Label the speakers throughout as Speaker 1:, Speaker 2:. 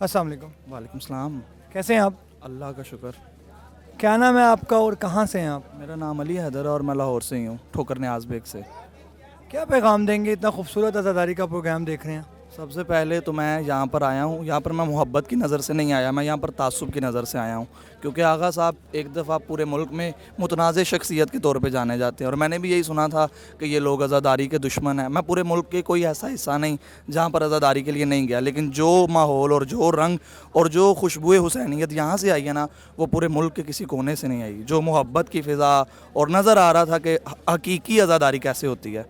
Speaker 1: अस्सलाम वालेकुम।
Speaker 2: वालेकुम सलाम।
Speaker 1: कैसे हैं आप?
Speaker 2: अल्लाह का शुक्र।
Speaker 1: क्या नाम है आपका और कहाँ से हैं आप?
Speaker 2: मेरा नाम अली हैदर और मैं लाहौर से ही हूँ, ठोकर न्याज़ बेग से।
Speaker 1: क्या पैगाम देंगे, इतना खूबसूरत अज़ादारी का प्रोग्राम देख रहे हैं?
Speaker 2: सबसे पहले तो मैं यहाँ पर आया हूँ, यहाँ पर मैं मोहब्बत की नज़र से नहीं आया, मैं यहाँ पर तासुब की नज़र से आया हूँ। क्योंकि आगा साहब एक दफ़ा पूरे मुल्क में मुतनाज़ शख्सियत के तौर पे जाने जाते हैं, और मैंने भी यही सुना था कि ये लोग आज़ादारी के दुश्मन हैं। मैं पूरे मुल्क के कोई ऐसा हिस्सा नहीं जहाँ पर आज़ादारी के लिए नहीं गया, लेकिन जो माहौल और जो रंग और जो खुशबुए हुसैनियत यहाँ से आई है ना, वो पूरे मुल्क के किसी कोने से नहीं आई। जो मोहब्बत की फ़िज़ा और नज़र आ रहा था कि हकीकी आज़ादारी कैसे होती है।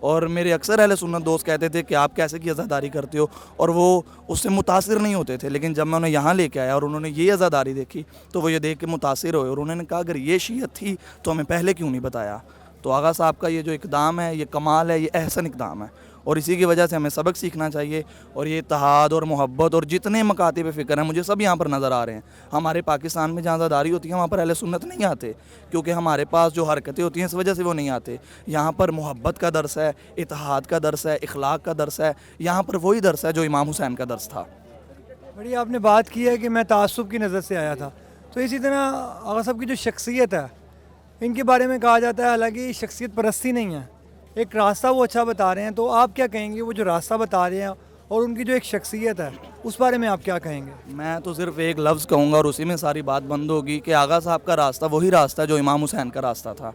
Speaker 2: और मेरे अक्सर अहले सुन्नत दोस्त कहते थे कि आप कैसे की अज़ादारी करते हो, और वो उससे मुतासिर नहीं होते थे। लेकिन जब मैं उन्हें यहाँ लेके आया और उन्होंने ये अज़ादारी देखी तो वो ये देख के मुतासिर हुए, और उन्होंने कहा अगर ये शीयत थी तो हमें पहले क्यों नहीं बताया। तो आगा साहब का ये जो इक़दाम है, ये कमाल है, ये अहसन इक़दाम है, और इसी की वजह से हमें सबक सीखना चाहिए। और ये इत्तेहाद और मोहब्बत और जितने मकातिब फ़िक्र हैं मुझे सब यहाँ पर नज़र आ रहे हैं। हमारे पाकिस्तान में जहाँ आज़ादारी होती है वहाँ पर अहले सुन्नत नहीं आते, क्योंकि हमारे पास जो हरकतें होती हैं इस वजह से वो नहीं आते। यहाँ पर मोहब्बत का दर्स है, इत्तेहाद का दर्स है, इखलाक का दर्स है। यहाँ पर वही दर्स है जो इमाम हुसैन का दर्स था।
Speaker 1: बड़ी आपने बात की है कि मैं तासुब की नज़र से आया था, तो इसी तरह आगा साहब की जो शख्सियत है, इनके बारे में कहा जाता है हालांकि शख्सियत परस्ती नहीं है, एक रास्ता वो अच्छा बता रहे हैं। तो आप क्या कहेंगे, वो जो रास्ता बता रहे हैं और उनकी जो एक शख्सियत है उस बारे में आप क्या कहेंगे?
Speaker 2: मैं तो सिर्फ एक लफ्ज़ कहूँगा और उसी में सारी बात बंद होगी कि आगा साहब का रास्ता वही रास्ता है जो इमाम हुसैन का रास्ता था।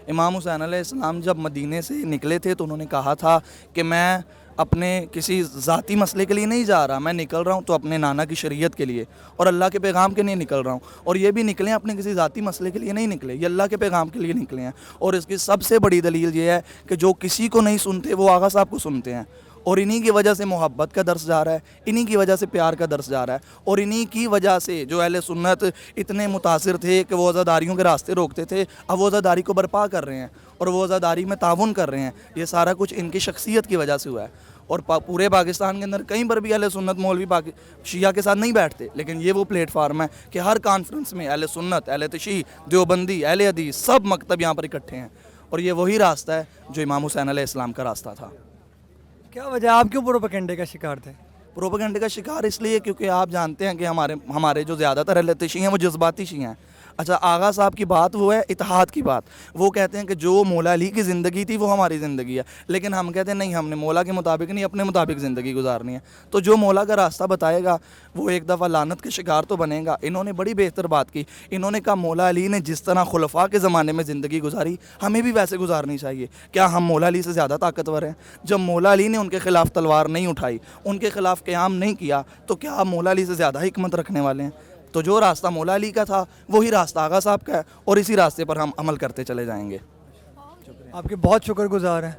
Speaker 2: इमाम हुसैन अलैहिस्सलाम जब मदीने से निकले थे तो उन्होंने कहा था कि मैं अपने किसी ज़ाती मसले के लिए नहीं जा रहा, मैं निकल रहा हूँ तो अपने नाना की शरीयत के लिए और अल्लाह के पैगाम के लिए निकल रहा हूँ। और ये भी निकले अपने किसी ज़ाती मसले के लिए नहीं निकले, ये अल्लाह के पैगाम के लिए निकले हैं। और इसकी सबसे बड़ी दलील ये है कि जो किसी को नहीं सुनते वो आगा साहब को सुनते हैं, और इन्हीं की वजह से मोहब्बत का दर्स जा रहा है, इन्हीं की वजह से प्यार का दर्स जा रहा है, और इन्हीं की वजह से जो अहले सुन्नत इतने मुतासिर थे कि वो अज़ादारियों के रास्ते रोकते थे, अब वो अज़ादारी को बर्पा कर रहे हैं और वो अज़ादारी में ताउन कर रहे हैं। ये सारा कुछ इनकी शख्सियत की वजह से हुआ है। और पूरे पाकिस्तान के अंदर कहीं पर भी अहले सुन्नत मौलवी शिया के साथ नहीं बैठते, लेकिन ये वो प्लेटफार्म है कि हर कॉन्फ्रेंस में अहले सुन्नत, अहले तशी, देवबंदी, अहले हदीस सब मकतब यहाँ पर इकट्ठे हैं, और ये वही रास्ता है जो इमाम हुसैन अलैहिस्सलाम का रास्ता था।
Speaker 1: क्या वजह, आप क्यों प्रोपेगेंडे का शिकार थे?
Speaker 2: प्रोपेगेंडे का शिकार इसलिए क्योंकि आप जानते हैं कि हमारे जो ज़्यादातर अहले शी हैं वो जज्बाती शी हैं। अच्छा, आगा साहब की बात वो है इत्तेहाद की बात। वो कहते हैं कि जो मौला अली की ज़िंदगी थी वो हमारी ज़िंदगी है, लेकिन हम कहते हैं नहीं, हमने मौला के मुताबिक नहीं, अपने मुताबिक ज़िंदगी गुजारनी है। तो जो मौला का रास्ता बताएगा वो एक दफ़ा लानत के शिकार तो बनेगा। इन्होंने बड़ी बेहतर बात की, इन्होंने कहा मौला अली ने जिस तरह खुलफा के ज़माने में ज़िंदगी गुजारी हमें भी वैसे गुजारनी चाहिए। क्या हम मौला अली से ज़्यादा ताकतवर हैं? जब मौला अली ने उनके ख़िलाफ़ तलवार नहीं उठाई, उनके ख़िलाफ़ क़याम नहीं किया, तो क्या आप मौला अली से ज़्यादा हिकमत रखने वाले हैं? तो जो रास्ता मौला अली का था वही रास्ता आगा साहब का है, और इसी रास्ते पर हम अमल करते चले जाएंगे।
Speaker 1: आपके बहुत शुक्रगुजार हैं।